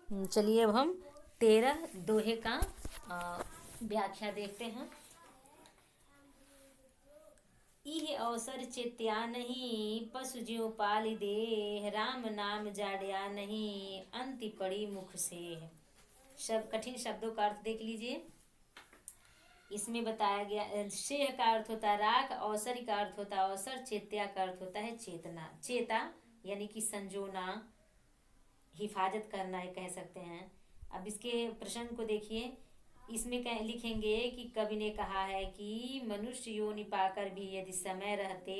चलिए अब हम 13 दोहे का व्याख्या देखते हैं। इह अवसर चेत्या नहीं, पशु ज्यों पालि देह, राम नाम जाड्या नहीं, अंति पड़ी मुख से। शब्द कठिन शब्दों का अर्थ देख लीजिए। इसमें बताया गया शेह का अर्थ होता है राख, अवसरी का अर्थ होता है अवसर, चेत्या का अर्थ होता है चेतना, चेता यानी कि संजोना, हिफाजत करना ये कह सकते हैं। अब इसके प्रश्न को देखिए। इसमें लिखेंगे कि कवि ने कहा है कि मनुष्य योनि पाकर भी यदि समय रहते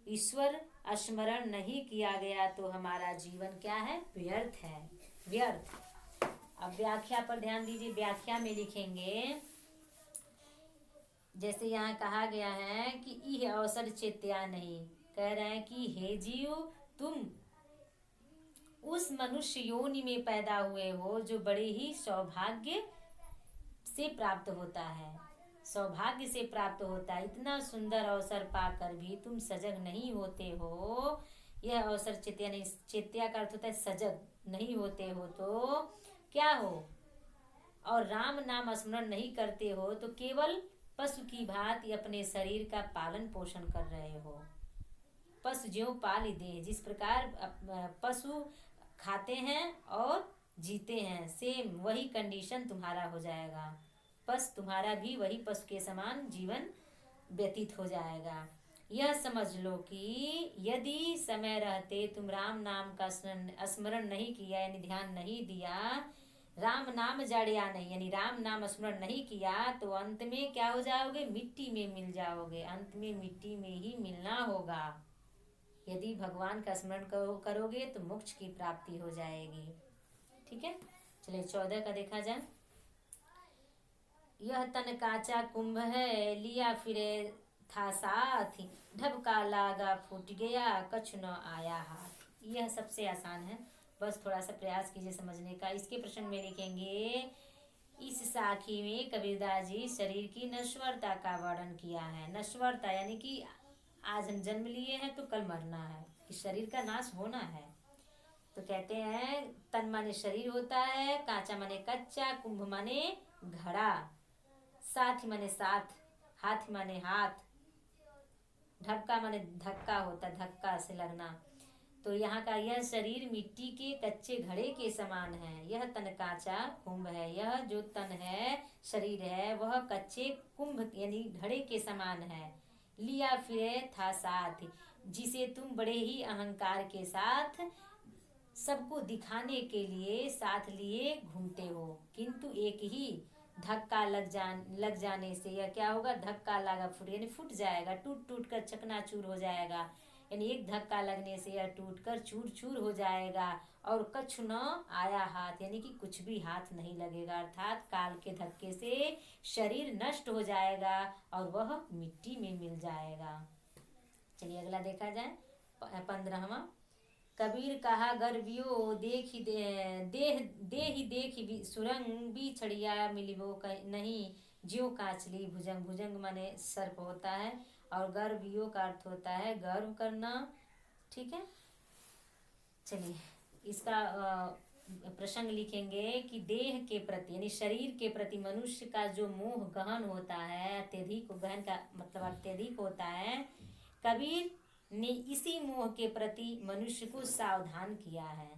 ईश्वर स्मरण नहीं किया गया तो हमारा जीवन क्या है, व्यर्थ है, व्यर्थ। अब व्याख्या पर ध्यान दीजिए। व्याख्या में लिखेंगे जैसे यहाँ कहा गया है कि यह अवसर चेत्या नहीं, कह रहे हैं कि हे जीव, तुम उस मनुष्य योनि में पैदा हुए हो जो बड़े ही सौभाग्य से प्राप्त होता है, सौभाग्य से प्राप्त होता है। इतना सुंदर अवसर पाकर भी तुम सजग नहीं होते हो। यह अवसर चेत्या नहीं, चेत्या का अर्थ होता है सजग नहीं होते हो तो क्या हो, और राम नाम स्मरण नहीं करते हो तो केवल पशु की भांति अपने शरीर का पालन पोषण कर रहे हो। पशु ज्यों पालि देह, जिस प्रकार पशु खाते हैं और जीते हैं, सेम वही कंडीशन तुम्हारा हो जाएगा। बस तुम्हारा भी वही पशु के समान जीवन व्यतीत हो जाएगा। यह समझ लो कि यदि समय रहते तुम राम नाम का स्मरण नहीं किया यानी ध्यान नहीं दिया, राम नाम जाड़िया नहीं यानी राम नाम स्मरण नहीं किया तो अंत में क्या हो जाओगे, मिट्टी में मिल जाओगे। अंत में मिट्टी में ही मिलना होगा। यदि भगवान का स्मरण करोगे तो मोक्ष की प्राप्ति हो जाएगी। ठीक है, चलिए 14 का देखा जाए। यह तन काचा कुंभ है, लिया फिरे था साथ, ढबका लागा फूट गया, कछु न आया हाथ। यह सबसे आसान है, बस थोड़ा सा प्रयास कीजिए समझने का। इसके प्रश्न में लिखेंगे इस साखी में कबीरदास जी शरीर की नश्वरता का वर्णन किया है। नश्वरता यानी कि आज हम जन्म लिए हैं तो कल मरना है, इस शरीर का नाश होना है। तो कहते हैं तन माने शरीर होता है, कांचा माने कच्चा, कुंभ माने घड़ा, साथ माने साथ, हाथ माने हाथ, ढक्का माने धक्का होता है, धक्का से लगना। तो यहाँ का यह शरीर मिट्टी के कच्चे घड़े के समान है। यह तन कांचा कुंभ है, यह जो तन है शरीर है वह कच्चे कुंभ यानी घड़े के समान है। लिया फिरे था साथ, जिसे तुम बड़े ही अहंकार के साथ सबको दिखाने के लिए साथ लिए घूमते हो, किंतु एक ही धक्का लग जाने से यह क्या होगा, धक्का लगा फुट यानी फूट जाएगा, टूट टूट कर चकनाचूर हो जाएगा। यानी एक धक्का लगने से यह टूट कर चूर चूर हो जाएगा। और कछु न आया हाथ यानी कि कुछ भी हाथ नहीं लगेगा, अर्थात काल के धक्के से शरीर नष्ट हो जाएगा और वह मिट्टी में मिल जाएगा। चलिए अगला देखा जाए 15वां। कबीर कहा गर्वियो देख ही देख ही सुरंग बिछड़िया मिलिबो नहीं, ज्यो काचली भुजंग। भुजंग माने सर्प होता है और गर्वियो का अर्थ होता है गर्व करना। ठीक है, चलिए इसका प्रसंग लिखेंगे कि देह के प्रति यानी शरीर के प्रति मनुष्य का जो मोह गहन होता है, अत्यधिक गहन का मतलब अत्यधिक होता है, कबीर ने इसी मोह के प्रति मनुष्य को सावधान किया है।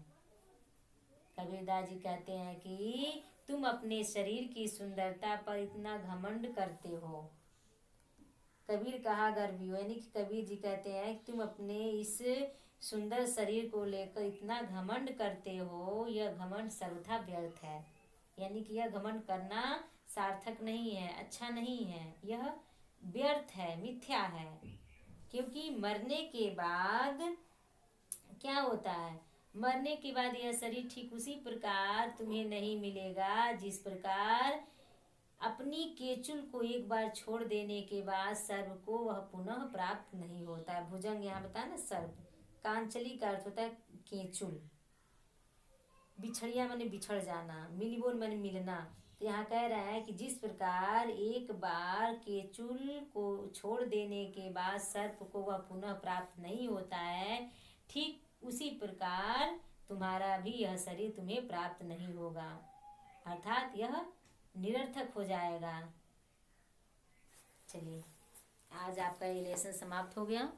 कबीरदास जी कहते हैं कि तुम अपने शरीर की सुंदरता पर इतना घमंड करते हो। कबीर कहा गर्वियो यानी कि कबीर जी कहते हैं कि तुम अपने इस सुंदर शरीर को लेकर इतना घमंड करते हो, यह घमंड सर्वथा व्यर्थ है। यानी कि यह घमंड करना सार्थक नहीं है, अच्छा नहीं है, यह व्यर्थ है, मिथ्या है। क्योंकि मरने के बाद क्या होता है, मरने के बाद यह शरीर ठीक उसी प्रकार तुम्हें नहीं मिलेगा जिस प्रकार अपनी केचुल को एक बार छोड़ देने के बाद सर्प को वह पुनः प्राप्त नहीं होता है। भुजंग यहाँ बताया ना सर्प, कांचली का अर्थ होता है केचुल, बिछड़िया माने बिछड़ जाना, मिलिबोन माने मिलना। तो यहाँ कह रहा है कि जिस प्रकार एक बार केचुल को छोड़ देने के बाद सर्प को वह पुनः प्राप्त नहीं होता है, ठीक उसी प्रकार तुम्हारा भी यह शरीर तुम्हें प्राप्त नहीं होगा, अर्थात यह निरर्थक हो जाएगा। चलिए, आज आपका ये लेसन समाप्त हो गया।